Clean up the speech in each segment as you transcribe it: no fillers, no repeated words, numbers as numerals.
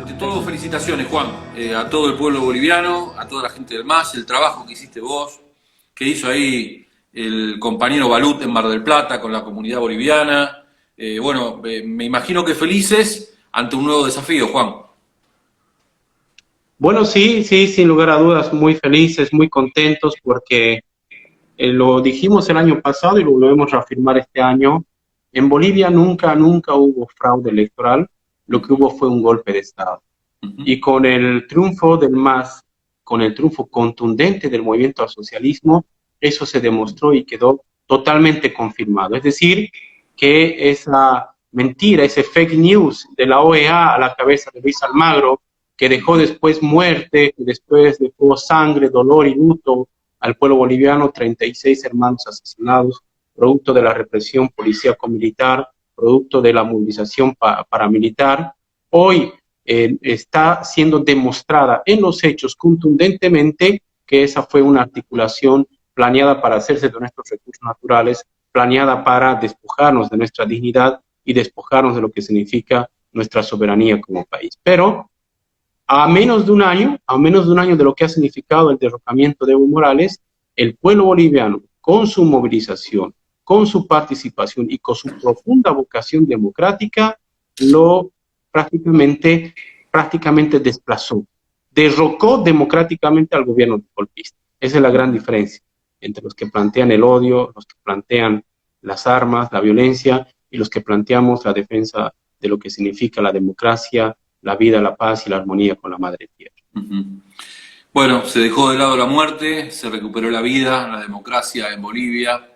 Ante todo, felicitaciones, Juan, a todo el pueblo boliviano, a toda la gente del MAS, el trabajo que hiciste vos, que hizo ahí el compañero Balut en Mar del Plata con la comunidad boliviana. Me imagino que felices ante un nuevo desafío, Juan. Bueno, sí, sí, sin lugar a dudas, muy felices, muy contentos porque lo dijimos el año pasado y lo volvemos a reafirmar este año. En Bolivia nunca hubo fraude electoral, lo que hubo fue un golpe de Estado. Y con el triunfo del MAS, con el triunfo contundente del movimiento al socialismo, eso se demostró y quedó totalmente confirmado. Es decir, que esa mentira, ese fake news de la OEA a la cabeza de Luis Almagro, que dejó después muerte, que después dejó sangre, dolor y luto al pueblo boliviano, 36 hermanos asesinados, producto de la represión policíaco-militar, producto de la movilización paramilitar. Hoy está siendo demostrada en los hechos contundentemente que esa fue una articulación planeada para hacerse de nuestros recursos naturales, planeada para despojarnos de nuestra dignidad y despojarnos de lo que significa nuestra soberanía como país. Pero a menos de un año de lo que ha significado el derrocamiento de Evo Morales, el pueblo boliviano, con su movilización, con su participación y con su profunda vocación democrática, lo prácticamente desplazó, derrocó democráticamente al gobierno golpista. Esa es la gran diferencia entre los que plantean el odio, los que plantean las armas, la violencia, y los que planteamos la defensa de lo que significa la democracia, la vida, la paz y la armonía con la madre tierra. Bueno, se dejó de lado la muerte, se recuperó la vida, la democracia en Bolivia.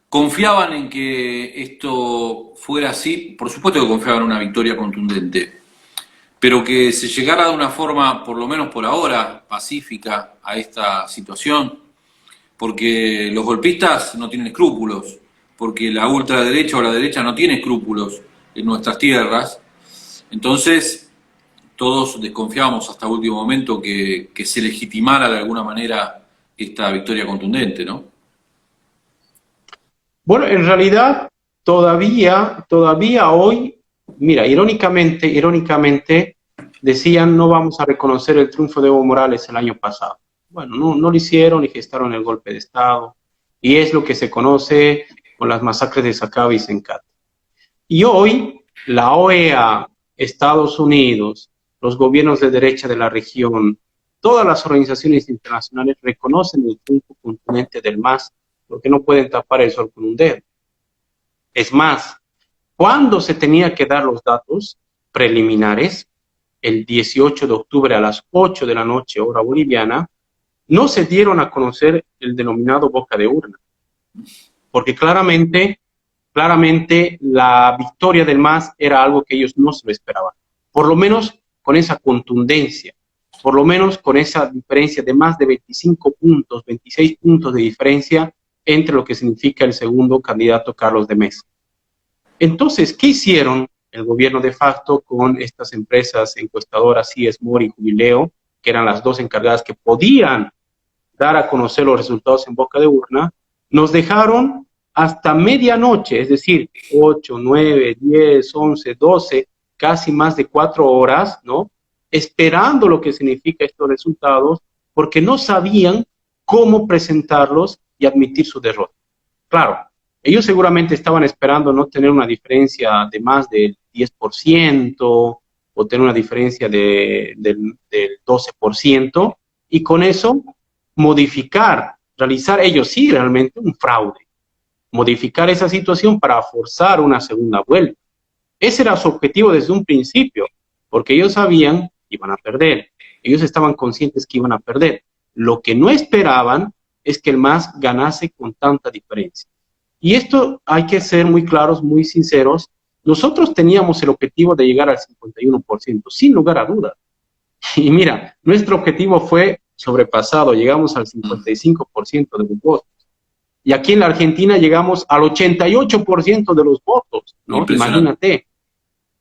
¿Confiaban en que esto fuera así? Por supuesto que confiaban en una victoria contundente, pero que se llegara de una forma, por lo menos por ahora, pacífica a esta situación, porque los golpistas no tienen escrúpulos, porque la ultraderecha o la derecha no tiene escrúpulos en nuestras tierras. Entonces, todos desconfiábamos hasta último momento que se legitimara de alguna manera esta victoria contundente, ¿no? Bueno, en realidad, todavía hoy, mira, irónicamente, decían no vamos a reconocer el triunfo de Evo Morales el año pasado. Bueno, no lo hicieron y gestaron el golpe de Estado. Y es lo que se conoce con las masacres de Sacaba y Sencate. Y hoy, la OEA, Estados Unidos, los gobiernos de derecha de la región, todas las organizaciones internacionales reconocen el triunfo contundente del MAS, porque no pueden tapar el sol con un dedo. Es más, cuando se tenía que dar los datos preliminares, el 18 de octubre a las 8 de la noche, hora boliviana, no se dieron a conocer el denominado boca de urna, porque claramente la victoria del MAS era algo que ellos no se lo esperaban, por lo menos con esa contundencia, por lo menos con esa diferencia de más de 25 puntos, 26 puntos de diferencia entre lo que significa el segundo candidato, Carlos de Mesa. Entonces, ¿qué hicieron el gobierno de facto con estas empresas encuestadoras, CIES, Mori y Jubileo, que eran las dos encargadas que podían dar a conocer los resultados en boca de urna? Nos dejaron hasta medianoche, es decir, 8, 9, 10, 11, 12, casi más de 4 horas, ¿no? Esperando lo que significa estos resultados, porque no sabían cómo presentarlos y admitir su derrota. Claro, ellos seguramente estaban esperando no tener una diferencia de más del 10% o tener una diferencia del 12%, y con eso realizar ellos sí realmente un fraude, modificar esa situación para forzar una segunda vuelta. Ese era su objetivo desde un principio, porque ellos sabían que iban a perder, ellos estaban conscientes que iban a perder. Lo que no esperaban es que el MAS ganase con tanta diferencia. Y esto hay que ser muy claros, muy sinceros. Nosotros teníamos el objetivo de llegar al 51%, sin lugar a dudas. Y mira, nuestro objetivo fue sobrepasado, llegamos al 55% de los votos. Y aquí en la Argentina llegamos al 88% de los votos, ¿no? Imagínate,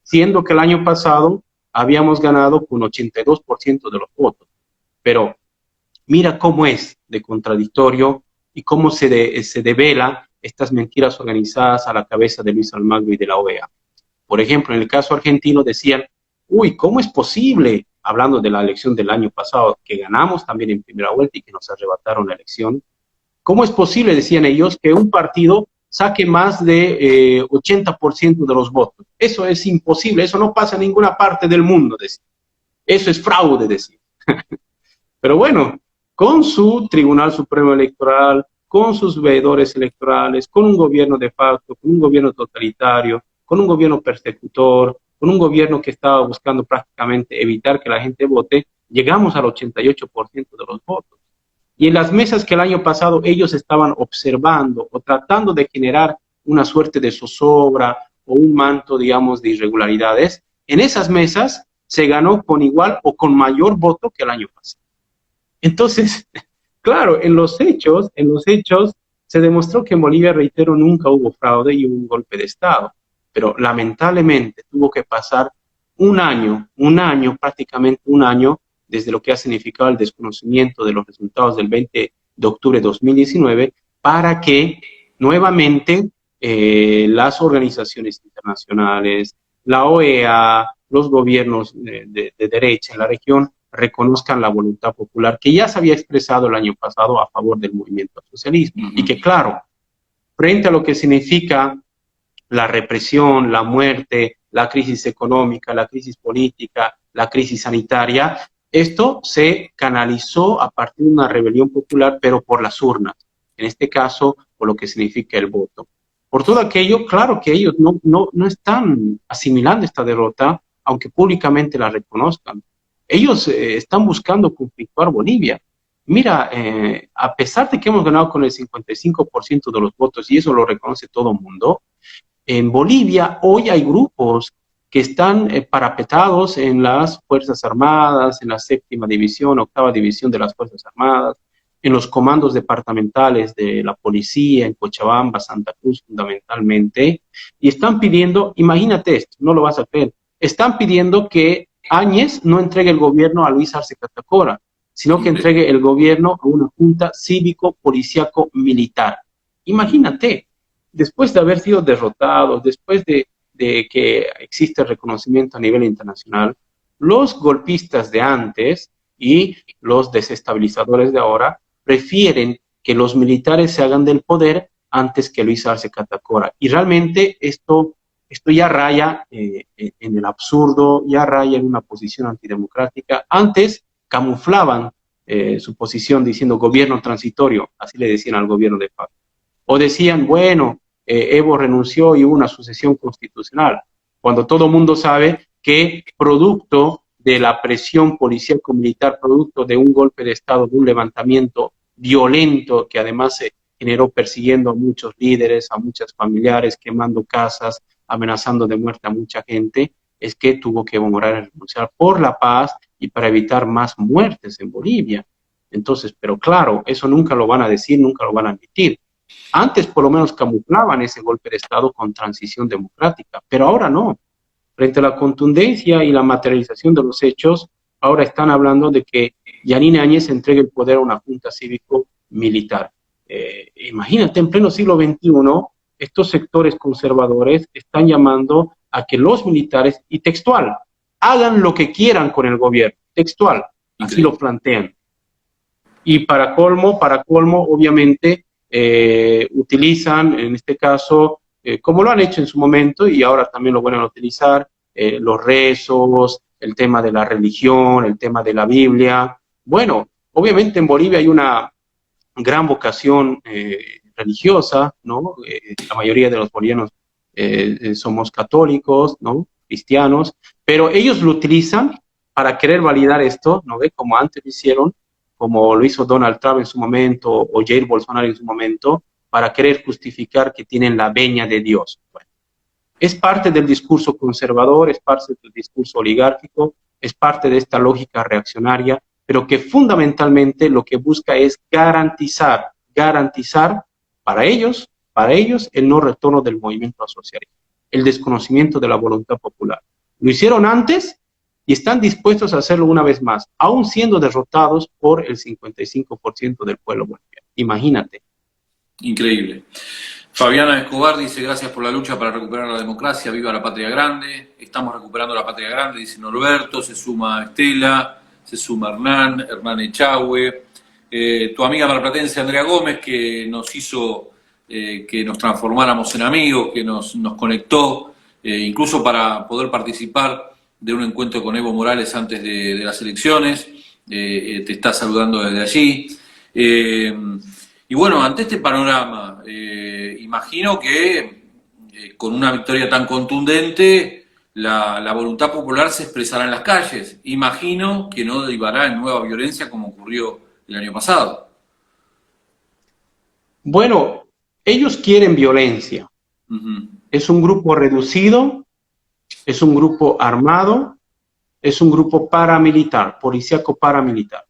siendo que el año pasado habíamos ganado con 82% de los votos. Pero mira cómo es de contradictorio y cómo se devela estas mentiras organizadas a la cabeza de Luis Almagro y de la OEA. Por ejemplo, en el caso argentino decían, uy, ¿cómo es posible? Hablando de la elección del año pasado, que ganamos también en primera vuelta y que nos arrebataron la elección, ¿cómo es posible, decían ellos, que un partido saque más de 80% de los votos? Eso es imposible, eso no pasa en ninguna parte del mundo, decían. Eso es fraude, decían. Pero bueno, con su Tribunal Supremo Electoral, con sus veedores electorales, con un gobierno de facto, con un gobierno totalitario, con un gobierno persecutor, con un gobierno que estaba buscando prácticamente evitar que la gente vote, llegamos al 88% de los votos. Y en las mesas que el año pasado ellos estaban observando o tratando de generar una suerte de zozobra o un manto, digamos, de irregularidades, en esas mesas se ganó con igual o con mayor voto que el año pasado. Entonces, claro, en los hechos se demostró que en Bolivia, reitero, nunca hubo fraude y hubo un golpe de Estado. Pero lamentablemente tuvo que pasar un año, prácticamente un año, desde lo que ha significado el desconocimiento de los resultados del 20 de octubre de 2019, para que nuevamente las organizaciones internacionales, la OEA, los gobiernos de derecha en la región, reconozcan la voluntad popular que ya se había expresado el año pasado a favor del movimiento al socialismo. Y que, claro, frente a lo que significa la represión, la muerte, la crisis económica, la crisis política, la crisis sanitaria, esto se canalizó a partir de una rebelión popular, pero por las urnas, en este caso, por lo que significa el voto. Por todo aquello, claro que ellos no están asimilando esta derrota, aunque públicamente la reconozcan. Ellos están buscando conflictuar Bolivia. Mira, a pesar de que hemos ganado con el 55% de los votos, y eso lo reconoce todo el mundo, en Bolivia hoy hay grupos que están parapetados en las Fuerzas Armadas, en la 7ª división, 8ª división de las Fuerzas Armadas, en los comandos departamentales de la policía, en Cochabamba, Santa Cruz fundamentalmente, y están pidiendo, imagínate esto, no lo vas a creer, están pidiendo que Áñez no entregue el gobierno a Luis Arce Catacora, sino que entregue el gobierno a una junta cívico-policiaco-militar. Imagínate, después de haber sido derrotados, después de que existe reconocimiento a nivel internacional, los golpistas de antes y los desestabilizadores de ahora prefieren que los militares se hagan del poder antes que Luis Arce Catacora. Y realmente esto ya raya en el absurdo, ya raya en una posición antidemocrática. Antes camuflaban su posición diciendo gobierno transitorio, así le decían al gobierno de facto. O decían, bueno, Evo renunció y hubo una sucesión constitucional, cuando todo el mundo sabe que producto de la presión policial-militar, producto de un golpe de Estado, de un levantamiento violento que además se generó persiguiendo a muchos líderes, a muchos familiares, quemando casas, amenazando de muerte a mucha gente, es que tuvo que Evo Morales renunciar por la paz y para evitar más muertes en Bolivia. Entonces, pero claro, eso nunca lo van a decir, nunca lo van a admitir. Antes por lo menos camuflaban ese golpe de Estado con transición democrática, pero ahora no. Frente a la contundencia y la materialización de los hechos, ahora están hablando de que Yanine Áñez entregue el poder a una junta cívico-militar. Imagínate, en pleno siglo XXI, estos sectores conservadores están llamando a que los militares, y textual, hagan lo que quieran con el gobierno, textual, así lo plantean. Y para colmo, obviamente, utilizan, en este caso, como lo han hecho en su momento, y ahora también lo van a utilizar, los rezos, el tema de la religión, el tema de la Biblia. Bueno, obviamente en Bolivia hay una gran vocación religiosa, ¿no? La mayoría de los bolivianos somos católicos, ¿no? Cristianos, pero ellos lo utilizan para querer validar esto, ¿no? Como antes lo hicieron, como lo hizo Donald Trump en su momento, o Jair Bolsonaro en su momento, para querer justificar que tienen la veña de Dios. Bueno, es parte del discurso conservador, es parte del discurso oligárquico, es parte de esta lógica reaccionaria, pero que fundamentalmente lo que busca es garantizar para ellos el no retorno del movimiento socialista, el desconocimiento de la voluntad popular. Lo hicieron antes y están dispuestos a hacerlo una vez más, aún siendo derrotados por el 55% del pueblo boliviano. Imagínate. Increíble. Fabiana Escobar dice, gracias por la lucha para recuperar la democracia, viva la patria grande. Estamos recuperando la patria grande, dice Norberto, se suma Estela, se suma Hernán Echagüe. Tu amiga marplatense Andrea Gómez, que nos hizo que nos transformáramos en amigos, que nos conectó, incluso para poder participar de un encuentro con Evo Morales antes de las elecciones. Te está saludando desde allí. Y bueno, ante este panorama, imagino que con una victoria tan contundente, la voluntad popular se expresará en las calles. Imagino que no derivará en nueva violencia como ocurrió el año pasado. Bueno, ellos quieren violencia. Es un grupo reducido, es un grupo armado, es un grupo paramilitar, policíaco paramilitar.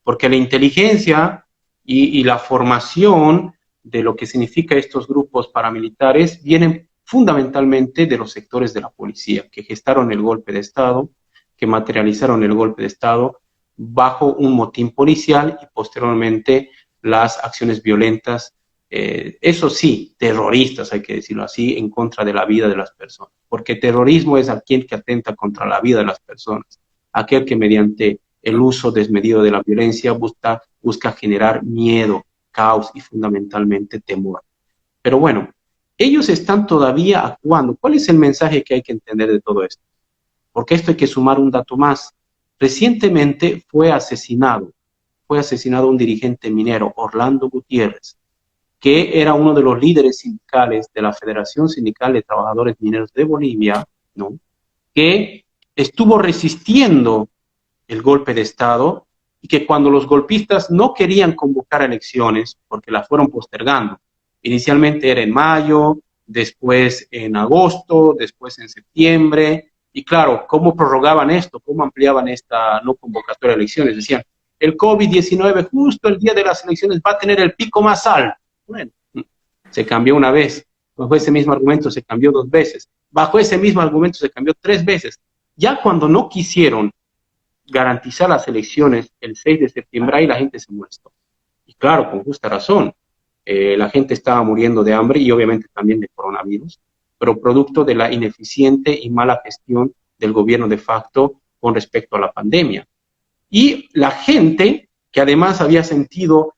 Porque la inteligencia y la formación de lo que significa estos grupos paramilitares vienen fundamentalmente de los sectores de la policía, que gestaron el golpe de Estado, que materializaron el golpe de Estado bajo un motín policial y posteriormente las acciones violentas, eso sí, terroristas, hay que decirlo así, en contra de la vida de las personas. Porque terrorismo es aquel que atenta contra la vida de las personas, aquel que mediante el uso desmedido de la violencia busca generar miedo, caos y fundamentalmente temor. Pero bueno, ellos están todavía actuando. ¿Cuál es el mensaje que hay que entender de todo esto? Porque esto hay que sumar un dato más. Recientemente fue asesinado un dirigente minero, Orlando Gutiérrez, que era uno de los líderes sindicales de la Federación Sindical de Trabajadores Mineros de Bolivia, ¿no? Que estuvo resistiendo el golpe de Estado y que cuando los golpistas no querían convocar elecciones, porque las fueron postergando, inicialmente era en mayo, después en agosto, después en septiembre, y claro, ¿cómo prorrogaban esto? ¿Cómo ampliaban esta no convocatoria de elecciones? Decían, el COVID-19 justo el día de las elecciones va a tener el pico más alto. Bueno, se cambió una vez, bajo ese mismo argumento se cambió 2 veces, bajo ese mismo argumento se cambió 3 veces. Ya cuando no quisieron garantizar las elecciones el 6 de septiembre, ahí la gente se molestó. Y claro, con justa razón, la gente estaba muriendo de hambre y obviamente también de coronavirus, pero producto de la ineficiente y mala gestión del gobierno de facto con respecto a la pandemia. Y la gente, que además había sentido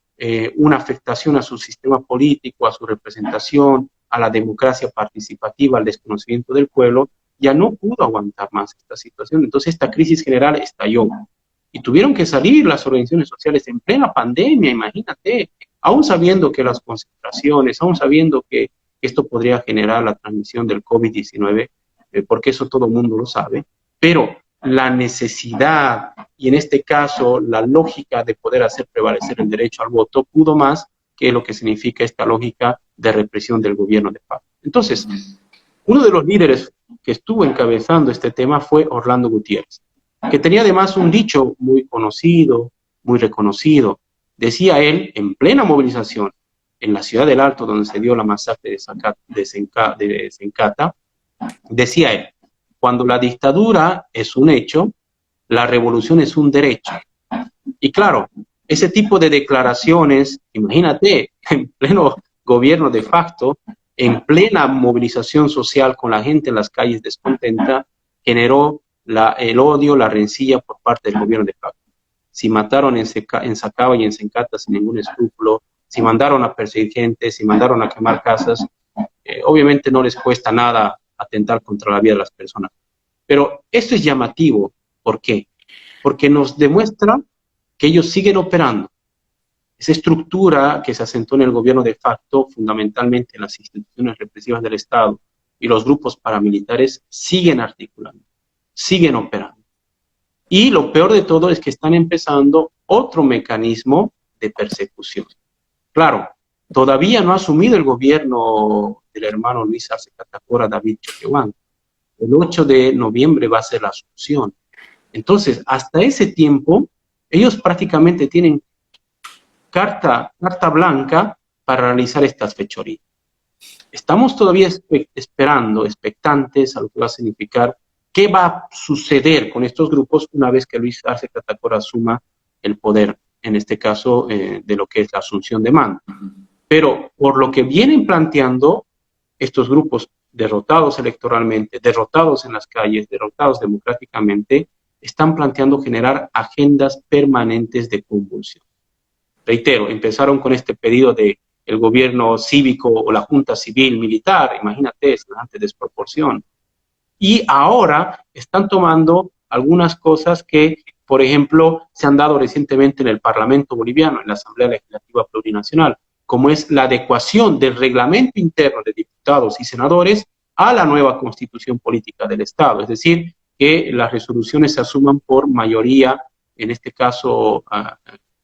una afectación a su sistema político, a su representación, a la democracia participativa, al desconocimiento del pueblo, ya no pudo aguantar más esta situación. Entonces esta crisis general estalló y tuvieron que salir las organizaciones sociales en plena pandemia, imagínate, aún sabiendo que las concentraciones, aún sabiendo que esto podría generar la transmisión del COVID-19, porque eso todo el mundo lo sabe, pero la necesidad y en este caso la lógica de poder hacer prevalecer el derecho al voto pudo más que lo que significa esta lógica de represión del gobierno de facto. Entonces, uno de los líderes que estuvo encabezando este tema fue Orlando Gutiérrez, que tenía además un dicho muy conocido, muy reconocido. Decía él, en plena movilización, en la ciudad del Alto, donde se dio la masacre de Sencata, decía él, cuando la dictadura es un hecho, la revolución es un derecho. Y claro, ese tipo de declaraciones, imagínate, en pleno gobierno de facto, en plena movilización social con la gente en las calles descontenta, generó el odio, la rencilla por parte del gobierno de facto. Si mataron en Sacaba y en Sencata sin ningún escrúpulo, si mandaron a perseguir gente, si mandaron a quemar casas, obviamente no les cuesta nada atentar contra la vida de las personas. Pero esto es llamativo. ¿Por qué? Porque nos demuestra que ellos siguen operando. Esa estructura que se asentó en el gobierno de facto, fundamentalmente en las instituciones represivas del Estado y los grupos paramilitares, siguen articulando, siguen operando. Y lo peor de todo es que están empezando otro mecanismo de persecución. Claro, todavía no ha asumido el gobierno del hermano Luis Arce Catacora, David Choquehuanca. El 8 de noviembre va a ser la asunción. Entonces, hasta ese tiempo, ellos prácticamente tienen carta blanca para realizar estas fechorías. Estamos todavía esperando, expectantes a lo que va a significar, qué va a suceder con estos grupos una vez que Luis Arce Catacora asuma el poder, en este caso de lo que es la asunción de mando. Pero por lo que vienen planteando estos grupos derrotados electoralmente, derrotados en las calles, derrotados democráticamente, están planteando generar agendas permanentes de convulsión. Reitero, empezaron con este pedido de el gobierno cívico o la junta civil militar, imagínate, semejante desproporción. Y ahora están tomando algunas cosas que, por ejemplo, se han dado recientemente en el Parlamento boliviano, en la Asamblea Legislativa Plurinacional, como es la adecuación del reglamento interno de diputados y senadores a la nueva constitución política del Estado, es decir, que las resoluciones se asuman por mayoría, en este caso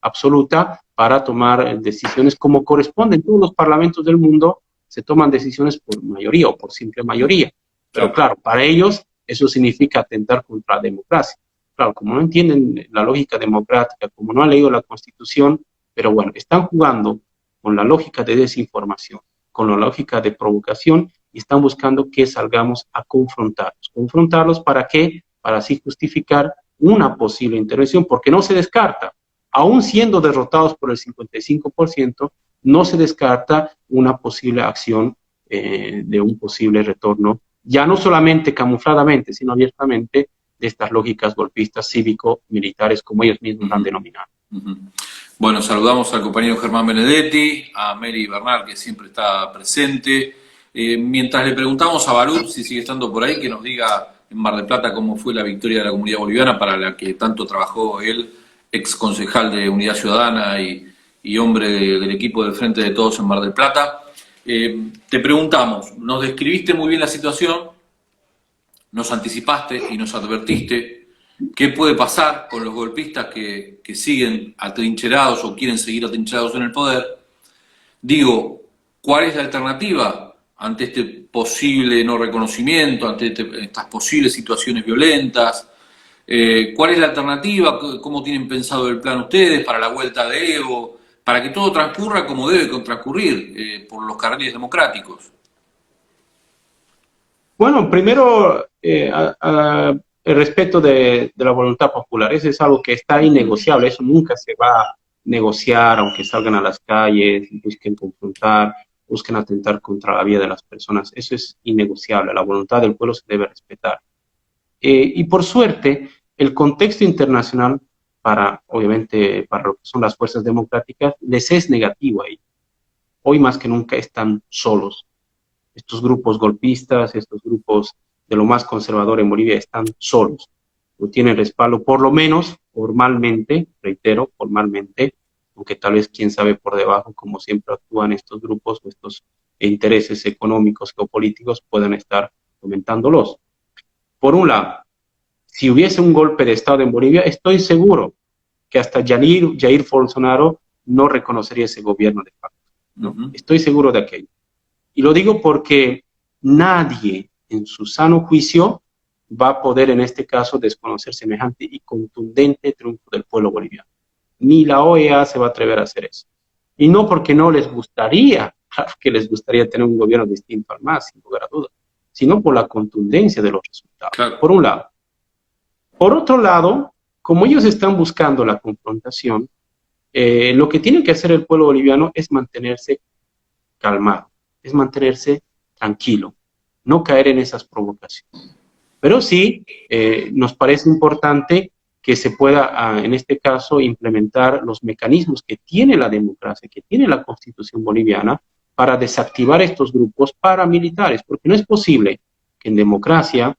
absoluta, para tomar decisiones como corresponde en todos los parlamentos del mundo, se toman decisiones por mayoría o por simple mayoría. Pero claro, para ellos eso significa atentar contra la democracia. Claro, como no entienden la lógica democrática, como no han leído la Constitución, pero bueno, están jugando con la lógica de desinformación, con la lógica de provocación, y están buscando que salgamos a confrontarlos. ¿Confrontarlos para qué? Para así justificar una posible intervención, porque no se descarta, aún siendo derrotados por el 55%, no se descarta una posible acción de un posible retorno, ya no solamente camufladamente, sino abiertamente, de estas lógicas golpistas cívico-militares, como ellos mismos han denominado. Bueno, saludamos al compañero Germán Benedetti, a Mary Bernal, que siempre está presente. Mientras le preguntamos a Baruch, si sigue estando por ahí, que nos diga en Mar del Plata cómo fue la victoria de la comunidad boliviana, para la que tanto trabajó él, ex concejal de Unidad Ciudadana y hombre del equipo del Frente de Todos en Mar del Plata. Te preguntamos, nos describiste muy bien la situación, nos anticipaste y nos advertiste qué puede pasar con los golpistas que siguen atrincherados o quieren seguir atrincherados en el poder. Digo, ¿cuál es la alternativa ante este posible no reconocimiento, ante estas posibles situaciones violentas? ¿Cuál es la alternativa? ¿Cómo tienen pensado el plan ustedes para la vuelta de Evo? Para que todo transcurra como debe transcurrir, por los carriles democráticos. Bueno, primero, el respeto de la voluntad popular. Eso es algo que está innegociable. Eso nunca se va a negociar, aunque salgan a las calles, busquen confrontar, busquen atentar contra la vida de las personas. Eso es innegociable. La voluntad del pueblo se debe respetar. Y por suerte, el contexto internacional, obviamente, para lo que son las fuerzas democráticas, les es negativo ahí. Hoy más que nunca están solos. Estos grupos golpistas, estos grupos de lo más conservador en Bolivia están solos. No tienen respaldo, por lo menos formalmente, reitero, formalmente, aunque tal vez quién sabe por debajo, como siempre actúan estos grupos o estos intereses económicos, geopolíticos, puedan estar fomentándolos. Por un lado, si hubiese un golpe de Estado en Bolivia, estoy seguro que hasta Jair Bolsonaro no reconocería ese gobierno de facto, ¿no? Estoy seguro de aquello. Y lo digo porque nadie en su sano juicio va a poder en este caso desconocer semejante y contundente triunfo del pueblo boliviano. Ni la OEA se va a atrever a hacer eso. Y no porque no les gustaría, claro que les gustaría tener un gobierno distinto al MAS, sin lugar a dudas, sino por la contundencia de los resultados, claro, por un lado. Por otro lado, como ellos están buscando la confrontación, lo que tiene que hacer el pueblo boliviano es mantenerse calmado, es mantenerse tranquilo, no caer en esas provocaciones. Pero sí, nos parece importante que se pueda, en este caso, implementar los mecanismos que tiene la democracia, que tiene la Constitución boliviana, para desactivar estos grupos paramilitares, porque no es posible que en democracia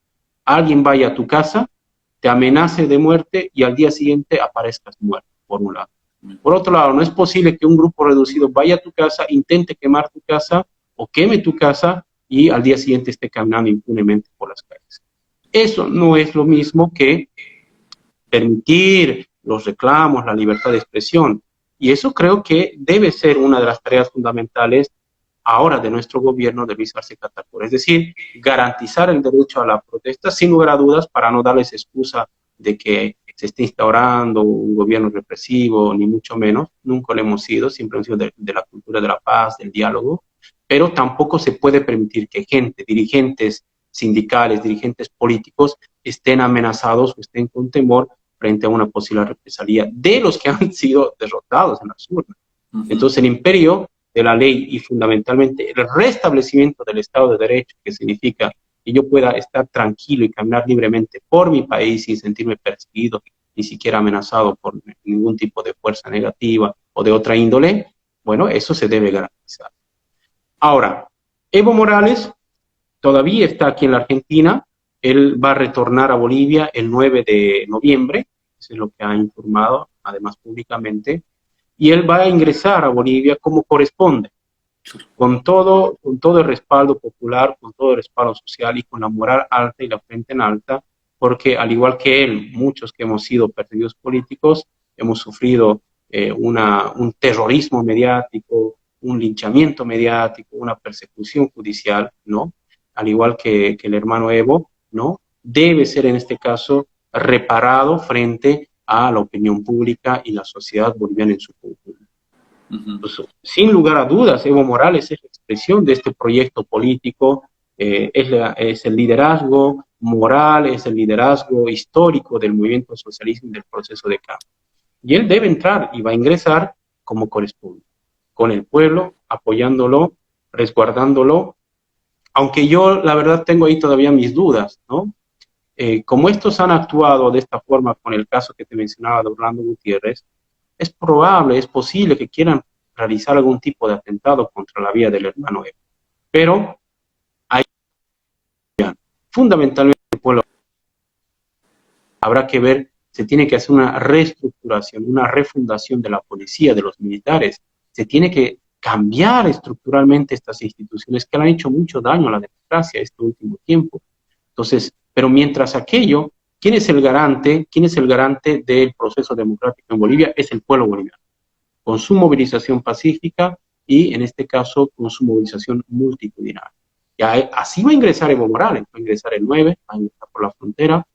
alguien vaya a tu casa, te amenace de muerte y al día siguiente aparezcas muerto, por un lado. Por otro lado, no es posible que un grupo reducido vaya a tu casa, intente quemar tu casa o queme tu casa y al día siguiente esté caminando impunemente por las calles. Eso no es lo mismo que permitir los reclamos, la libertad de expresión. Y eso creo que debe ser una de las tareas fundamentales ahora de nuestro gobierno de Luis Arce Catacora. Es decir, garantizar el derecho a la protesta sin lugar a dudas, para no darles excusa de que se esté instaurando un gobierno represivo, ni mucho menos. Nunca lo hemos sido, siempre hemos sido de la cultura de la paz, del diálogo, pero tampoco se puede permitir que gente, dirigentes sindicales, dirigentes políticos, estén amenazados o estén con temor frente a una posible represalia de los que han sido derrotados en las urnas. Entonces el imperio de la ley y fundamentalmente el restablecimiento del Estado de Derecho, que significa que yo pueda estar tranquilo y caminar libremente por mi país sin sentirme perseguido, ni siquiera amenazado por ningún tipo de fuerza negativa o de otra índole, bueno, eso se debe garantizar. Ahora, Evo Morales todavía está aquí en la Argentina, él va a retornar a Bolivia el 9 de noviembre, eso es lo que ha informado, además públicamente, y él va a ingresar a Bolivia como corresponde, con todo el respaldo popular, con todo el respaldo social y con la moral alta y la frente en alta, porque al igual que él, muchos que hemos sido perseguidos políticos, hemos sufrido un terrorismo mediático, un linchamiento mediático, una persecución judicial, ¿no? Al igual que el hermano Evo, ¿no? Debe ser en este caso reparado frente a la opinión pública y la sociedad boliviana en su conjunto. Pues, sin lugar a dudas, Evo Morales es la expresión de este proyecto político, es el liderazgo moral, es el liderazgo histórico del movimiento socialista y del proceso de cambio. Y él debe entrar y va a ingresar como corresponde, con el pueblo, apoyándolo, resguardándolo, aunque yo la verdad tengo ahí todavía mis dudas, ¿no? Como estos han actuado de esta forma con el caso que te mencionaba de Orlando Gutiérrez, es probable, es posible que quieran realizar algún tipo de atentado contra la vida del hermano Evo. Pero hay, fundamentalmente, el pueblo habrá que ver, se tiene que hacer una reestructuración, una refundación de la policía, de los militares. Se tiene que cambiar estructuralmente estas instituciones que le han hecho mucho daño a la democracia este último tiempo. Entonces, pero mientras aquello, ¿quién es el garante? ¿Quién es el garante del proceso democrático en Bolivia? Es el pueblo boliviano, con su movilización pacífica y, en este caso, con su movilización multitudinaria. Ya, así va a ingresar Evo Morales, va a ingresar el 9, va a ingresar por la frontera,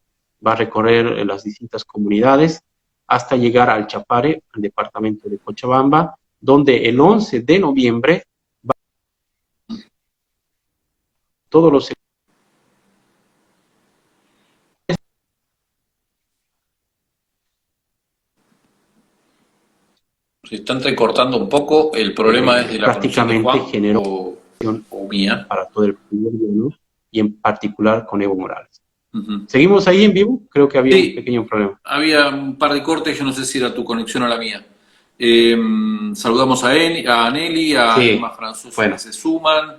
va a recorrer las distintas comunidades hasta llegar al Chapare, al departamento de Cochabamba, donde el 11 de noviembre va a todos los Se está entrecortando un poco, el problema es de la conexión de Juan generó o mía. Para todo el pueblo y en particular con Evo Morales. ¿Seguimos ahí en vivo? Creo que había un pequeño problema. Había un par de cortes, yo no sé si era tu conexión o la mía. Saludamos a Nelly, a Emma Franzoso que se suman.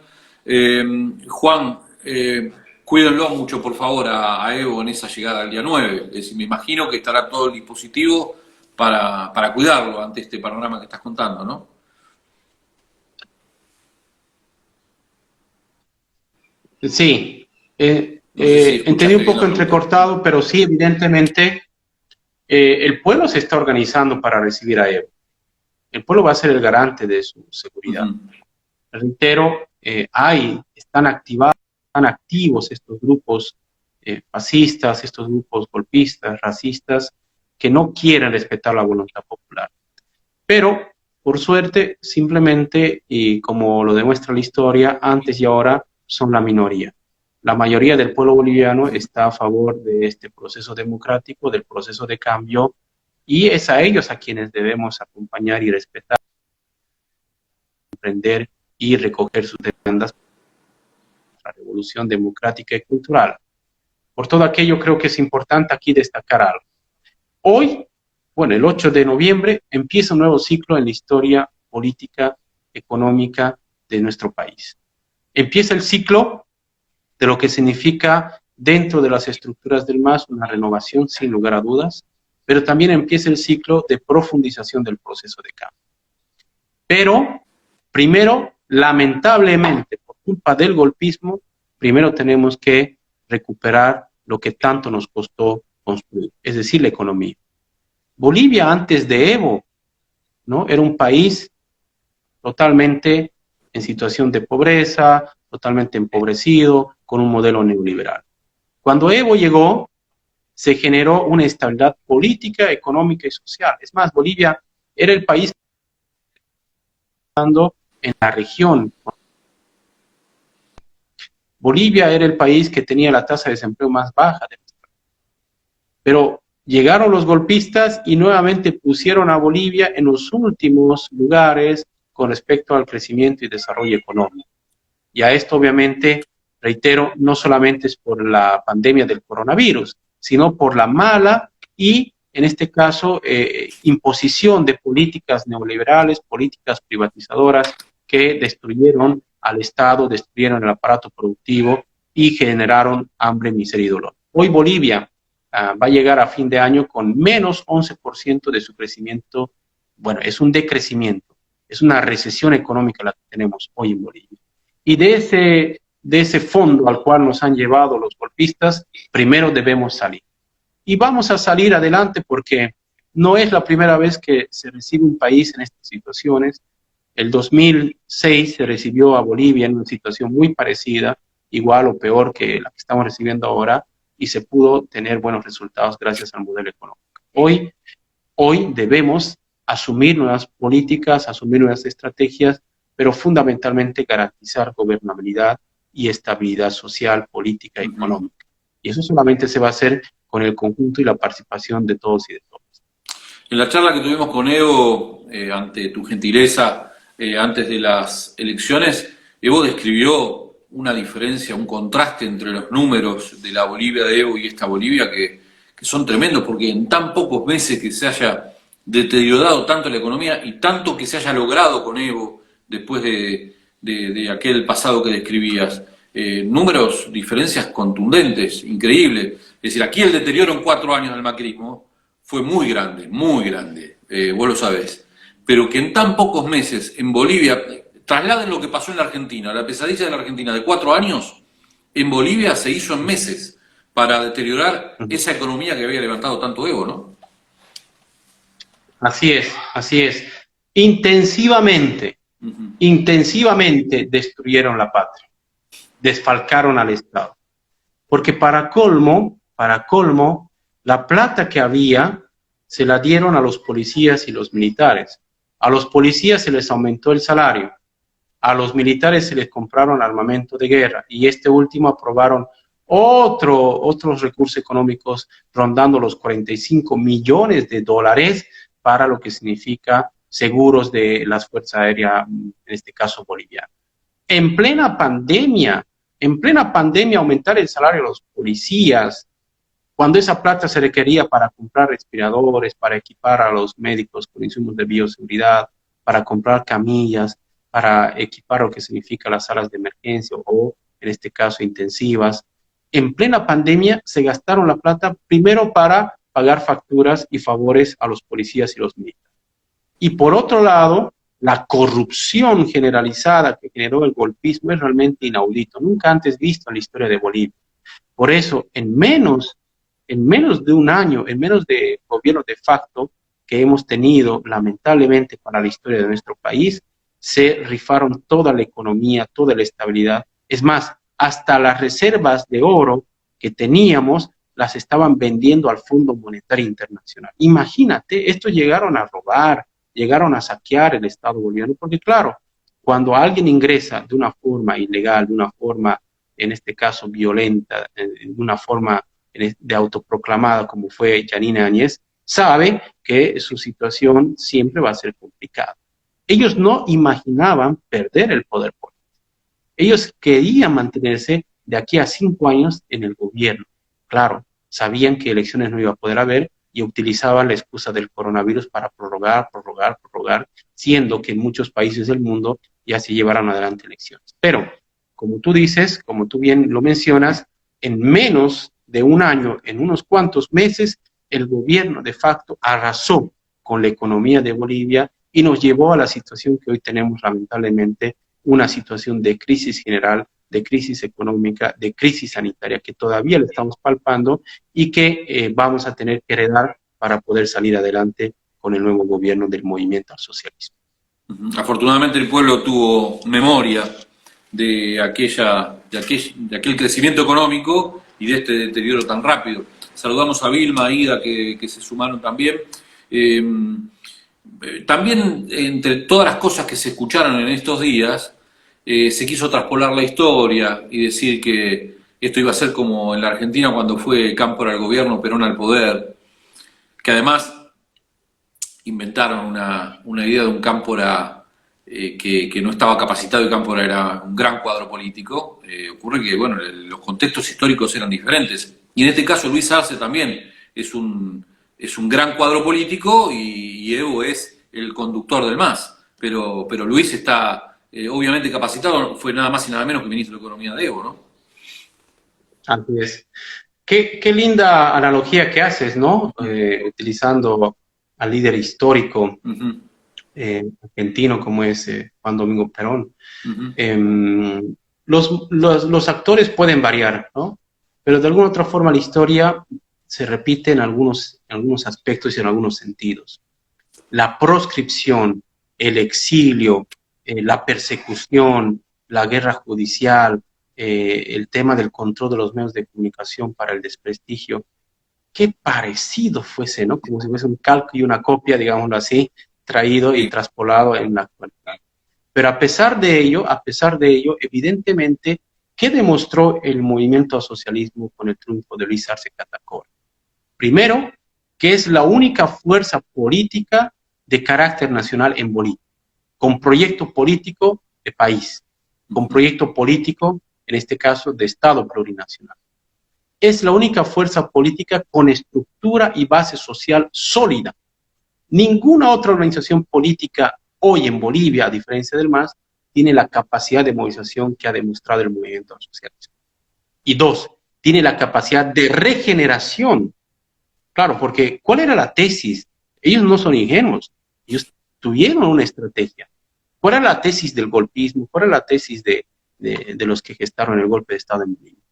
Juan, cuídenlo mucho por favor a Evo en esa llegada al día 9. Es decir, me imagino que estará todo el dispositivo para cuidarlo ante este panorama que estás contando, ¿no? Sí, entendí un poco entrecortado, pero sí, evidentemente, el pueblo se está organizando para recibir a Evo. El pueblo va a ser el garante de su seguridad. Reitero, están activos estos grupos fascistas, estos grupos golpistas, racistas, que no quieren respetar la voluntad popular. Pero, por suerte, simplemente, y como lo demuestra la historia, antes y ahora son la minoría. La mayoría del pueblo boliviano está a favor de este proceso democrático, del proceso de cambio, y es a ellos a quienes debemos acompañar y respetar, comprender y recoger sus demandas para la revolución democrática y cultural. Por todo aquello creo que es importante aquí destacar algo. Hoy, el 8 de noviembre, empieza un nuevo ciclo en la historia política, económica de nuestro país. Empieza el ciclo de lo que significa dentro de las estructuras del MAS una renovación sin lugar a dudas, pero también empieza el ciclo de profundización del proceso de cambio. Pero, primero, lamentablemente, por culpa del golpismo, primero tenemos que recuperar lo que tanto nos costó construir, es decir, la economía. Bolivia antes de Evo, ¿no? Era un país totalmente en situación de pobreza, totalmente empobrecido, con un modelo neoliberal. Cuando Evo llegó, se generó una estabilidad política, económica y social. Es más, Bolivia era el país en la región. Bolivia era el país que tenía la tasa de desempleo más baja de nuestra región. Pero llegaron los golpistas y nuevamente pusieron a Bolivia en los últimos lugares, con respecto al crecimiento y desarrollo económico. Y a esto, obviamente, reitero, no solamente es por la pandemia del coronavirus, sino por la mala y, en este caso, imposición de políticas neoliberales, políticas privatizadoras que destruyeron al Estado, destruyeron el aparato productivo y generaron hambre, miseria y dolor. Hoy Bolivia va a llegar a fin de año con menos 11% de su crecimiento. Bueno, es un decrecimiento, es una recesión económica la que tenemos hoy en Bolivia. Y de ese fondo al cual nos han llevado los golpistas, primero debemos salir. Y vamos a salir adelante porque no es la primera vez que se recibe un país en estas situaciones. El 2006 se recibió a Bolivia en una situación muy parecida, igual o peor que la que estamos recibiendo ahora, y se pudo tener buenos resultados gracias al modelo económico. Hoy debemos asumir nuevas políticas, asumir nuevas estrategias, pero fundamentalmente garantizar gobernabilidad y estabilidad social, política y económica. Y eso solamente se va a hacer con el conjunto y la participación de todos y de todas. En la charla que tuvimos con Evo, ante tu gentileza, antes de las elecciones, Evo describió una diferencia, un contraste entre los números de la Bolivia de Evo y esta Bolivia que son tremendos, porque en tan pocos meses que se haya deteriorado tanto la economía y tanto que se haya logrado con Evo después de aquel pasado que describías, números, diferencias contundentes, increíbles. Es decir, aquí el deterioro en 4 años del macrismo fue muy grande, vos lo sabés. Pero que en tan pocos meses en Bolivia, trasladen lo que pasó en la Argentina, la pesadilla de la Argentina de 4 años, en Bolivia se hizo en meses para deteriorar esa economía que había levantado tanto Evo, ¿no? Así es. Intensivamente destruyeron la patria, desfalcaron al Estado. Porque para colmo, la plata que había se la dieron a los policías y los militares. A los policías se les aumentó el salario, a los militares se les compraron armamento de guerra y este último aprobaron otros recursos económicos rondando los 45 millones de dólares para lo que significa seguros de las Fuerzas Aéreas, en este caso bolivianas. En plena pandemia aumentar el salario a los policías, cuando esa plata se requería para comprar respiradores, para equipar a los médicos con insumos de bioseguridad, para comprar camillas, para equipar lo que significa las salas de emergencia o, en este caso, intensivas. En plena pandemia se gastaron la plata primero para pagar facturas y favores a los policías y los militares. Y por otro lado, la corrupción generalizada que generó el golpismo es realmente inaudito, nunca antes visto en la historia de Bolivia. Por eso, en menos de un año, en menos de gobierno de facto que hemos tenido, lamentablemente, para la historia de nuestro país, se rifaron toda la economía, toda la estabilidad. Es más, hasta las reservas de oro que teníamos las estaban vendiendo al Fondo Monetario Internacional. Imagínate, estos llegaron a robar, llegaron a saquear el Estado boliviano, porque claro, cuando alguien ingresa de una forma ilegal, de una forma, en este caso, violenta, de una forma de autoproclamada como fue Yanine Áñez, sabe que su situación siempre va a ser complicada. Ellos no imaginaban perder el poder político. Ellos querían mantenerse de aquí a 5 años en el gobierno. Claro, sabían que elecciones no iba a poder haber y utilizaban la excusa del coronavirus para prorrogar, siendo que en muchos países del mundo ya se llevaron adelante elecciones. Pero, como tú dices, como tú bien lo mencionas, en menos de un año, en unos cuantos meses, el gobierno de facto arrasó con la economía de Bolivia y nos llevó a la situación que hoy tenemos, lamentablemente, una situación de crisis general, de crisis económica, de crisis sanitaria, que todavía le estamos palpando y que vamos a tener que heredar para poder salir adelante con el nuevo gobierno del movimiento al socialismo. Afortunadamente el pueblo tuvo memoria de aquel crecimiento económico y de este deterioro tan rápido. Saludamos a Vilma, a Ida, que se sumaron también. También, entre todas las cosas que se escucharon en estos días, se quiso traspolar la historia y decir que esto iba a ser como en la Argentina cuando fue Cámpora al gobierno, Perón al poder, que además inventaron una idea de un Cámpora que no estaba capacitado y Cámpora era un gran cuadro político. Ocurre que, bueno, los contextos históricos eran diferentes. Y en este caso Luis Arce también es un gran cuadro político y Evo es el conductor del MAS. Pero Luis está obviamente capacitado, fue nada más y nada menos que ministro de Economía de Evo, ¿no? Así es. Qué linda analogía que haces, ¿no? Utilizando al líder histórico Uh-huh. argentino como es Juan Domingo Perón. Uh-huh. Los actores pueden variar, ¿no? Pero de alguna otra forma la historia se repite en algunos aspectos y en algunos sentidos. La proscripción, el exilio, la persecución, la guerra judicial, el tema del control de los medios de comunicación para el desprestigio, qué parecido fuese, ¿no? Como si fuese un calco y una copia, digámoslo así, traído y traspolado en la actualidad. Pero a pesar de ello, evidentemente, ¿qué demostró el movimiento al socialismo con el triunfo de Luis Arce Catacora? Primero, que es la única fuerza política de carácter nacional en Bolivia, con proyecto político de país, con proyecto político, en este caso, de Estado plurinacional. Es la única fuerza política con estructura y base social sólida. Ninguna otra organización política hoy en Bolivia, a diferencia del MAS, tiene la capacidad de movilización que ha demostrado el movimiento al socialismo. Y dos, tiene la capacidad de regeneración. Claro, porque ¿cuál era la tesis? Ellos no son ingenuos, ellos tuvieron una estrategia. ¿Cuál era la tesis del golpismo? ¿Cuál era la tesis de los que gestaron el golpe de Estado en Bolivia?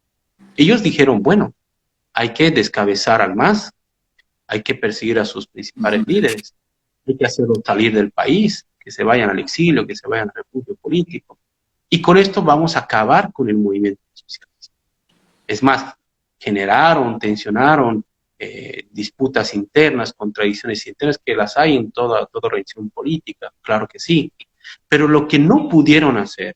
Ellos dijeron, bueno, hay que descabezar al MAS, hay que perseguir a sus principales líderes, hay que hacerlos salir del país, que se vayan al exilio, que se vayan al refugio político. Y con esto vamos a acabar con el movimiento socialista. Es más, generaron, tensionaron disputas internas, contradicciones internas, que las hay en toda reacción política, claro que sí. Pero lo que no pudieron hacer,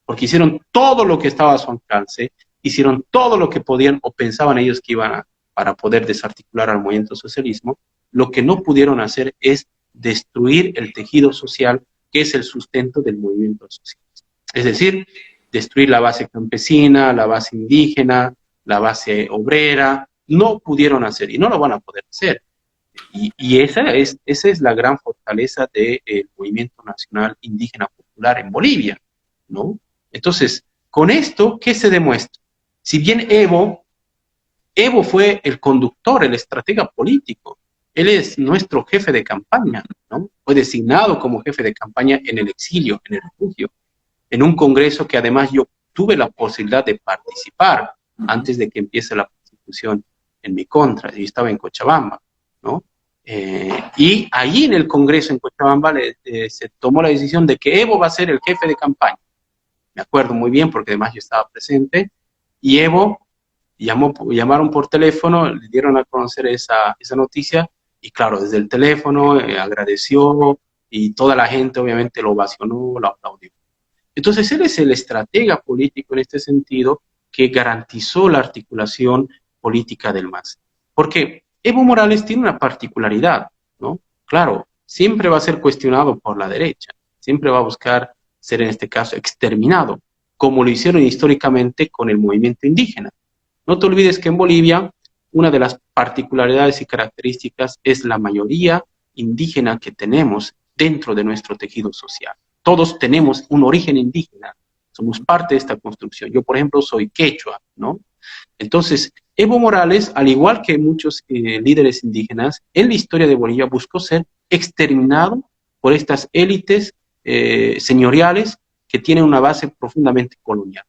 porque hicieron todo lo que estaba a su alcance, hicieron todo lo que podían o pensaban ellos que iban para poder desarticular al movimiento socialismo, lo que no pudieron hacer es destruir el tejido social que es el sustento del movimiento socialista. Es decir, destruir la base campesina, la base indígena, la base obrera, no pudieron hacer y no lo van a poder hacer. Y esa es la gran fortaleza del movimiento nacional indígena popular en Bolivia, ¿no? Entonces, con esto, ¿qué se demuestra? Si bien Evo fue el conductor, el estratega político, él es nuestro jefe de campaña, ¿no? Fue designado como jefe de campaña en el exilio, en el refugio, en un congreso que además yo tuve la posibilidad de participar antes de que empiece la persecución en mi contra. Yo estaba en Cochabamba, ¿no? Y ahí en el congreso en Cochabamba se tomó la decisión de que Evo va a ser el jefe de campaña. Me acuerdo muy bien porque además yo estaba presente, y Evo llamaron por teléfono, le dieron a conocer esa noticia, y claro, desde el teléfono agradeció, y toda la gente obviamente lo ovacionó, lo aplaudió. Entonces él es el estratega político en este sentido que garantizó la articulación política del MAS. Porque Evo Morales tiene una particularidad, ¿no? Claro, siempre va a ser cuestionado por la derecha, siempre va a buscar ser en este caso exterminado, como lo hicieron históricamente con el movimiento indígena. No te olvides que en Bolivia una de las particularidades y características es la mayoría indígena que tenemos dentro de nuestro tejido social. Todos tenemos un origen indígena, somos parte de esta construcción. Yo, por ejemplo, soy quechua, ¿no? Entonces, Evo Morales, al igual que muchos líderes indígenas, en la historia de Bolivia buscó ser exterminado por estas élites señoriales que tienen una base profundamente colonial.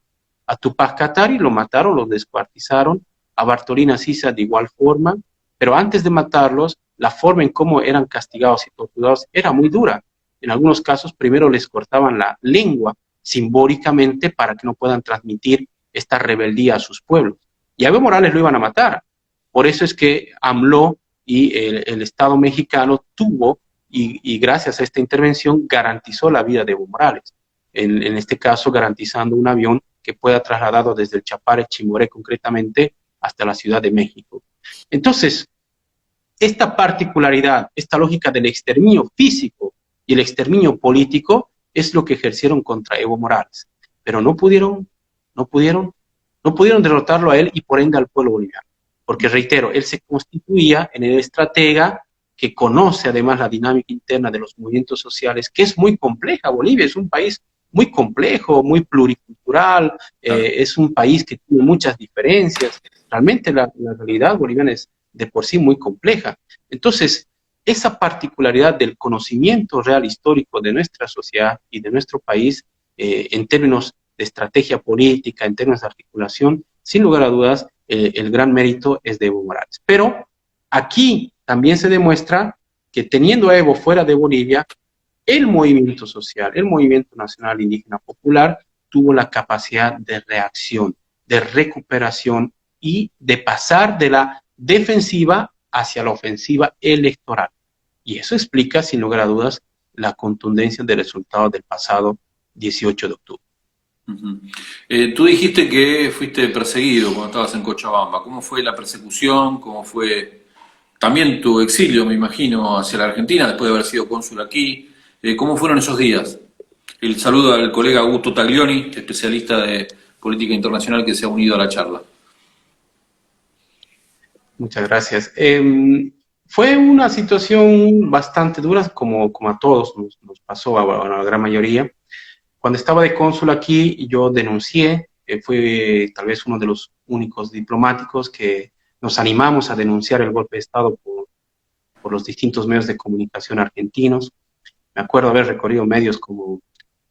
A Tupac Katari lo mataron, lo descuartizaron, a Bartolina Sisa de igual forma, pero antes de matarlos, la forma en cómo eran castigados y torturados era muy dura. En algunos casos, primero les cortaban la lengua simbólicamente para que no puedan transmitir esta rebeldía a sus pueblos. Y a Evo Morales lo iban a matar. Por eso es que AMLO y el Estado mexicano tuvo, y gracias a esta intervención, garantizó la vida de Evo Morales. En este caso, garantizando un avión que pueda trasladado desde el Chapare, Chimoré concretamente, hasta la Ciudad de México. Entonces, esta particularidad, esta lógica del exterminio físico y el exterminio político, es lo que ejercieron contra Evo Morales, pero no pudieron derrotarlo a él y por ende al pueblo boliviano, porque reitero, él se constituía en el estratega que conoce además la dinámica interna de los movimientos sociales, que es muy compleja. Bolivia es un país muy complejo, muy pluricultural, es un país que tiene muchas diferencias. Realmente la realidad boliviana es de por sí muy compleja. Entonces, esa particularidad del conocimiento real histórico de nuestra sociedad y de nuestro país, en términos de estrategia política, en términos de articulación, sin lugar a dudas, el gran mérito es de Evo Morales. Pero aquí también se demuestra que teniendo a Evo fuera de Bolivia, el movimiento social, el movimiento nacional indígena popular, tuvo la capacidad de reacción, de recuperación y de pasar de la defensiva hacia la ofensiva electoral. Y eso explica, sin lugar a dudas, la contundencia del resultado del pasado 18 de octubre. Tú dijiste que fuiste perseguido cuando estabas en Cochabamba. ¿Cómo fue la persecución? ¿Cómo fue también tu exilio, me imagino, hacia la Argentina después de haber sido cónsul aquí? ¿Cómo fueron esos días? El saludo al colega Augusto Taglioni, especialista de política internacional que se ha unido a la charla. Muchas gracias. Fue una situación bastante dura, como a todos nos pasó, a la gran mayoría. Cuando estaba de cónsul aquí, yo denuncié, fui tal vez uno de los únicos diplomáticos que nos animamos a denunciar el golpe de Estado por los distintos medios de comunicación argentinos. Me acuerdo haber recorrido medios como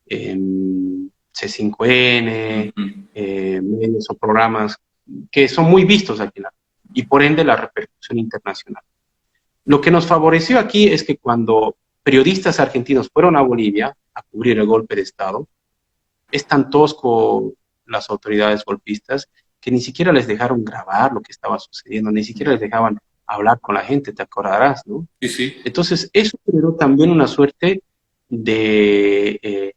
C5N, medios o programas que son muy vistos aquí, y por ende la repercusión internacional. Lo que nos favoreció aquí es que cuando periodistas argentinos fueron a Bolivia a cubrir el golpe de Estado, es tan tosco las autoridades golpistas que ni siquiera les dejaron grabar lo que estaba sucediendo, ni siquiera les dejaban hablar con la gente, te acordarás, ¿no? Sí, sí. Entonces, eso generó también una suerte de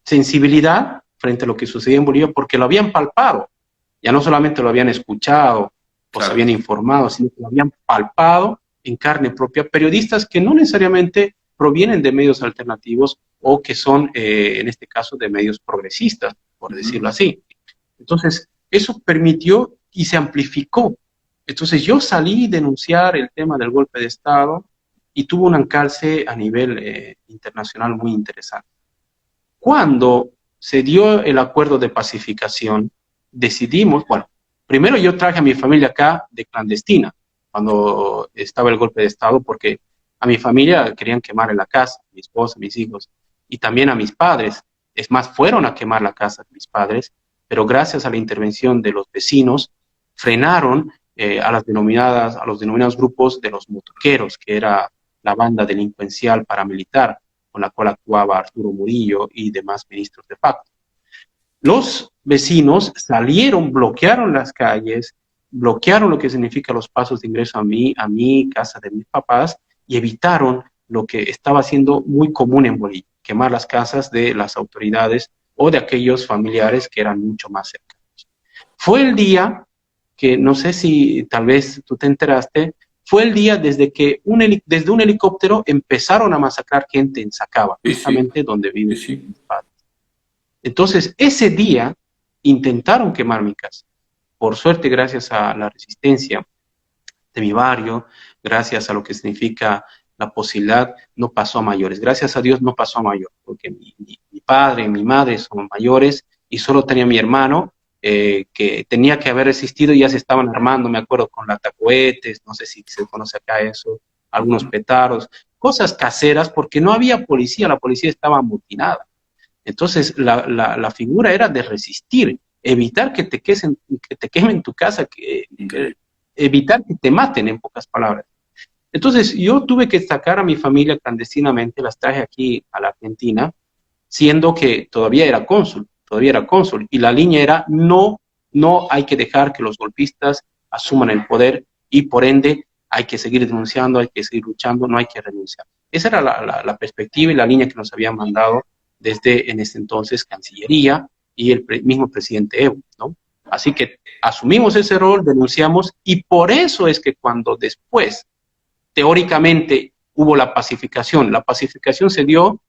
sensibilidad frente a lo que sucedía en Bolivia, porque lo habían palpado, ya no solamente lo habían escuchado o se habían informado, sino que lo habían palpado en carne propia, periodistas que no necesariamente provienen de medios alternativos o que son, en este caso, de medios progresistas, por decirlo así. Entonces, eso permitió y se amplificó. Entonces, yo salí a denunciar el tema del golpe de Estado y tuvo un encalce a nivel internacional muy interesante. Cuando se dio el acuerdo de pacificación, decidimos, bueno, primero yo traje a mi familia acá de clandestina, cuando estaba el golpe de Estado, porque a mi familia querían quemar en la casa, mi esposa, mis hijos, y también a mis padres. Es más, fueron a quemar la casa de mis padres, pero gracias a la intervención de los vecinos, frenaron a los denominados grupos de los motoqueros, que era la banda delincuencial paramilitar con la cual actuaba Arturo Murillo y demás ministros de facto. Los vecinos salieron, bloquearon las calles, bloquearon lo que significa los pasos de ingreso a mi casa de mis papás, y evitaron lo que estaba siendo muy común en Bolivia, quemar las casas de las autoridades o de aquellos familiares que eran mucho más cercanos. Fue el día que, no sé si tal vez tú te enteraste, fue el día desde que desde un helicóptero empezaron a masacrar gente en Sacaba, justamente donde viven mis padres. Entonces, ese día intentaron quemar mi casa. Por suerte, gracias a la resistencia de mi barrio, gracias a lo que significa la posibilidad, no pasó a mayores. Gracias a Dios no pasó a mayores, porque mi padre y mi madre son mayores y solo tenía mi hermano, que tenía que haber resistido y ya se estaban armando, me acuerdo, con latacohetes, no sé si se conoce acá eso, algunos petardos, cosas caseras, porque no había policía, la policía estaba amotinada. Entonces, la figura era de resistir, evitar que te quemen tu casa, evitar que te maten, en pocas palabras. Entonces, yo tuve que sacar a mi familia clandestinamente, las traje aquí a la Argentina, siendo que todavía era cónsul, y la línea era no hay que dejar que los golpistas asuman el poder y por ende hay que seguir denunciando, hay que seguir luchando, no hay que renunciar. Esa era la perspectiva y la línea que nos habían mandado desde en ese entonces Cancillería y el mismo presidente Evo, ¿no? Así que asumimos ese rol, denunciamos, y por eso es que cuando después, teóricamente, hubo la pacificación se dio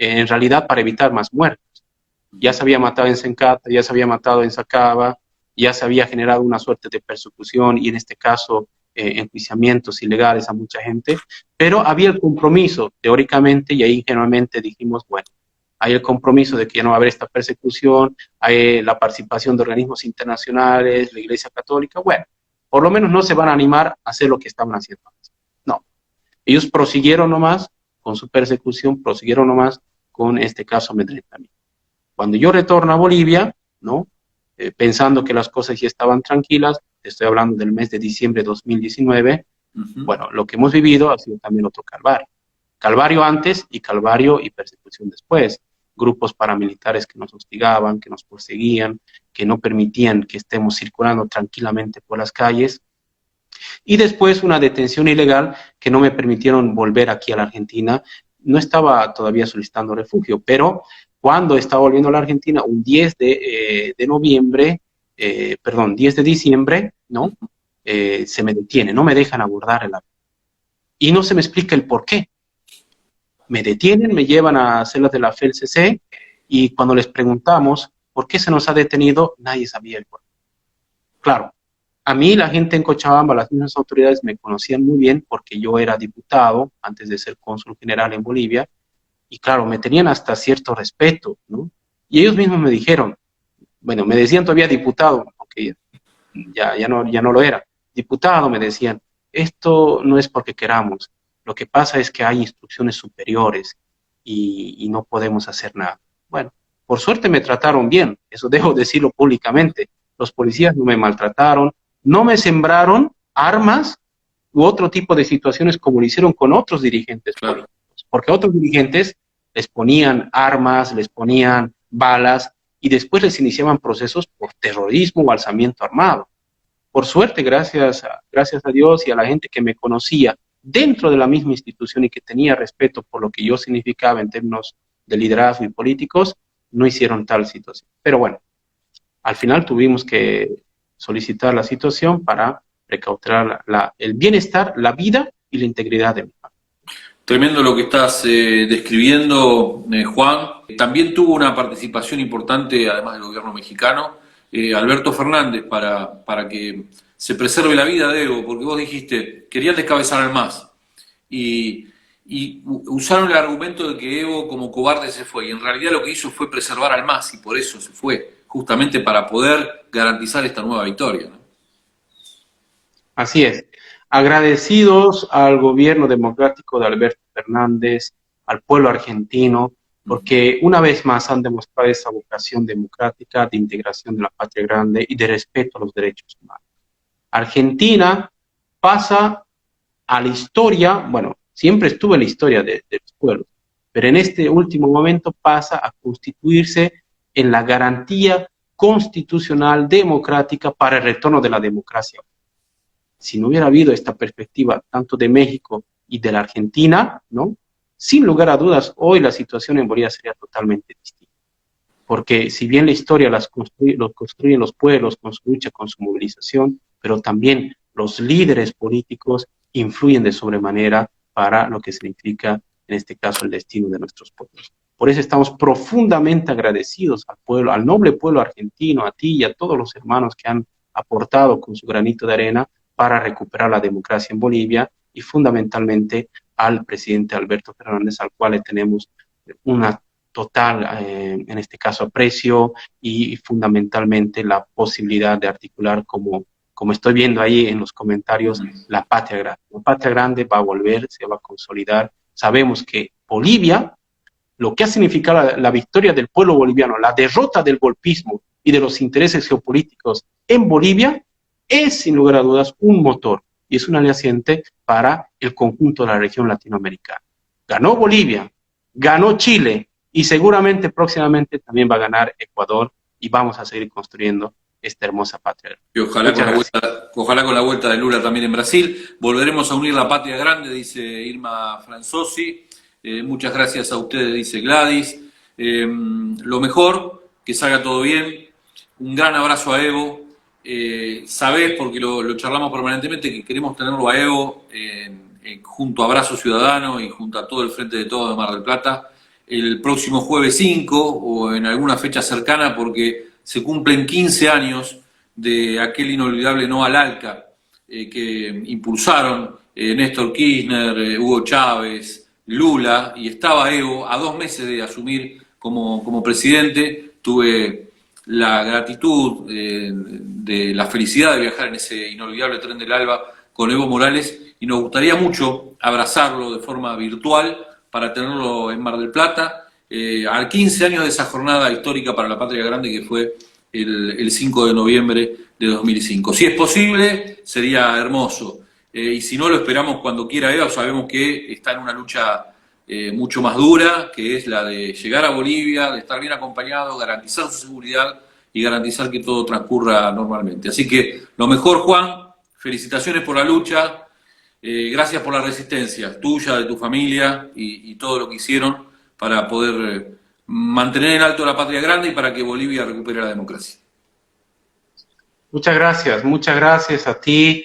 en realidad para evitar más muertes. Ya se había matado en Sencata, ya se había matado en Sacaba, ya se había generado una suerte de persecución y en este caso enjuiciamientos ilegales a mucha gente, pero había el compromiso, teóricamente, y ahí ingenuamente dijimos, bueno, hay el compromiso de que ya no va a haber esta persecución, hay la participación de organismos internacionales, la Iglesia Católica, bueno, por lo menos no se van a animar a hacer lo que estaban haciendo antes. No, ellos prosiguieron nomás con su persecución, prosiguieron nomás con este caso amedrentamiento. Cuando yo retorno a Bolivia, ¿no? Pensando que las cosas ya estaban tranquilas, estoy hablando del mes de diciembre de 2019, bueno, lo que hemos vivido ha sido también otro calvario. Calvario antes y calvario y persecución después. Grupos paramilitares que nos hostigaban, que nos perseguían, que no permitían que estemos circulando tranquilamente por las calles. Y después una detención ilegal que no me permitieron volver aquí a la Argentina. No estaba todavía solicitando refugio, pero cuando estaba volviendo a la Argentina, un 10 de noviembre, perdón, 10 de diciembre, ¿no? Se me detiene, no me dejan abordar el avión. Y no se me explica el por qué. Me detienen, me llevan a celas de la FELCC y cuando les preguntamos por qué se nos ha detenido, nadie sabía el por qué. Claro, a mí la gente en Cochabamba, las mismas autoridades me conocían muy bien porque yo era diputado antes de ser cónsul general en Bolivia y claro, me tenían hasta cierto respeto, ¿no? Y ellos mismos me dijeron, bueno, me decían todavía diputado, aunque ya no lo era. Diputado, me decían, esto no es porque queramos, lo que pasa es que hay instrucciones superiores y no podemos hacer nada. Bueno, por suerte me trataron bien, eso debo decirlo públicamente. Los policías no me maltrataron, no me sembraron armas u otro tipo de situaciones como lo hicieron con otros dirigentes políticos, porque otros dirigentes les ponían armas, les ponían balas y después les iniciaban procesos por terrorismo o alzamiento armado. Por suerte, gracias a Dios y a la gente que me conocía dentro de la misma institución y que tenía respeto por lo que yo significaba en términos de liderazgo y políticos, no hicieron tal situación. Pero bueno, al final tuvimos que solicitar la situación para precautelar el bienestar, la vida y la integridad de mi familia. Tremendo lo que estás describiendo, Juan. También tuvo una participación importante, además del gobierno mexicano, Alberto Fernández, para que se preserve la vida de Evo, porque vos dijiste, querían descabezar al MAS, y usaron el argumento de que Evo como cobarde se fue, y en realidad lo que hizo fue preservar al MAS, y por eso se fue, justamente para poder garantizar esta nueva victoria, ¿no? Así es. Agradecidos al gobierno democrático de Alberto Fernández, al pueblo argentino, porque una vez más han demostrado esa vocación democrática de integración de la patria grande y de respeto a los derechos humanos. Argentina pasa a la historia, bueno, siempre estuvo en la historia de los pueblos, pero en este último momento pasa a constituirse en la garantía constitucional democrática para el retorno de la democracia. Si no hubiera habido esta perspectiva tanto de México y de la Argentina, ¿no? Sin lugar a dudas, hoy la situación en Bolivia sería totalmente distinta. Porque si bien la historia lo construyen los pueblos con su lucha, con su movilización, pero también los líderes políticos influyen de sobremanera para lo que significa, en este caso, el destino de nuestros pueblos. Por eso estamos profundamente agradecidos al pueblo, al noble pueblo argentino, a ti y a todos los hermanos que han aportado con su granito de arena para recuperar la democracia en Bolivia y fundamentalmente al presidente Alberto Fernández, al cual le tenemos una total, en este caso, aprecio y fundamentalmente la posibilidad de articular, como estoy viendo ahí en los comentarios, la patria grande. La patria grande va a volver, se va a consolidar. Sabemos que Bolivia, lo que ha significado la victoria del pueblo boliviano, la derrota del golpismo y de los intereses geopolíticos en Bolivia, es sin lugar a dudas un motor y es un aliciente para el conjunto de la región latinoamericana. Ganó Bolivia, ganó Chile y seguramente próximamente también va a ganar Ecuador y vamos a seguir construyendo esta hermosa patria. Y ojalá con la vuelta de Lula también en Brasil. Volveremos a unir la patria grande, dice Irma Franzosi. Muchas gracias a ustedes, dice Gladys. Lo mejor, que salga todo bien. Un gran abrazo a Evo. Sabés, porque lo charlamos permanentemente, que queremos tenerlo a Evo junto a Abrazo Ciudadano y junto a todo el Frente de Todos de Mar del Plata, el próximo jueves 5 o en alguna fecha cercana, porque se cumplen 15 años de aquel inolvidable no al ALCA que impulsaron Néstor Kirchner, Hugo Chávez, Lula, y estaba Evo a 2 meses de asumir como presidente. Tuve la gratitud, de la felicidad de viajar en ese inolvidable tren del Alba con Evo Morales, y nos gustaría mucho abrazarlo de forma virtual para tenerlo en Mar del Plata, a 15 años de esa jornada histórica para la Patria Grande que fue el 5 de noviembre de 2005. Si es posible, sería hermoso. Y si no, lo esperamos cuando quiera Evo. Sabemos que está en una lucha mucho más dura, que es la de llegar a Bolivia, de estar bien acompañado, garantizar su seguridad y garantizar que todo transcurra normalmente. Así que lo mejor, Juan, felicitaciones por la lucha, gracias por la resistencia tuya, de tu familia y todo lo que hicieron para poder mantener en alto la Patria Grande y para que Bolivia recupere la democracia. Muchas gracias a ti,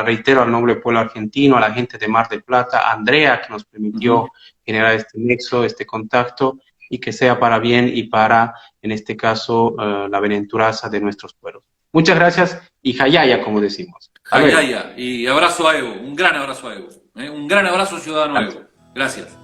reitero, al noble pueblo argentino, a la gente de Mar del Plata, a Andrea, que nos permitió generar este nexo, este contacto, y que sea para bien y para, en este caso, la bienaventuranza de nuestros pueblos. Muchas gracias y jayaya, como decimos. Jayaya, y abrazo a Evo, un gran abrazo a Evo, un gran abrazo ciudadano a Evo. Gracias.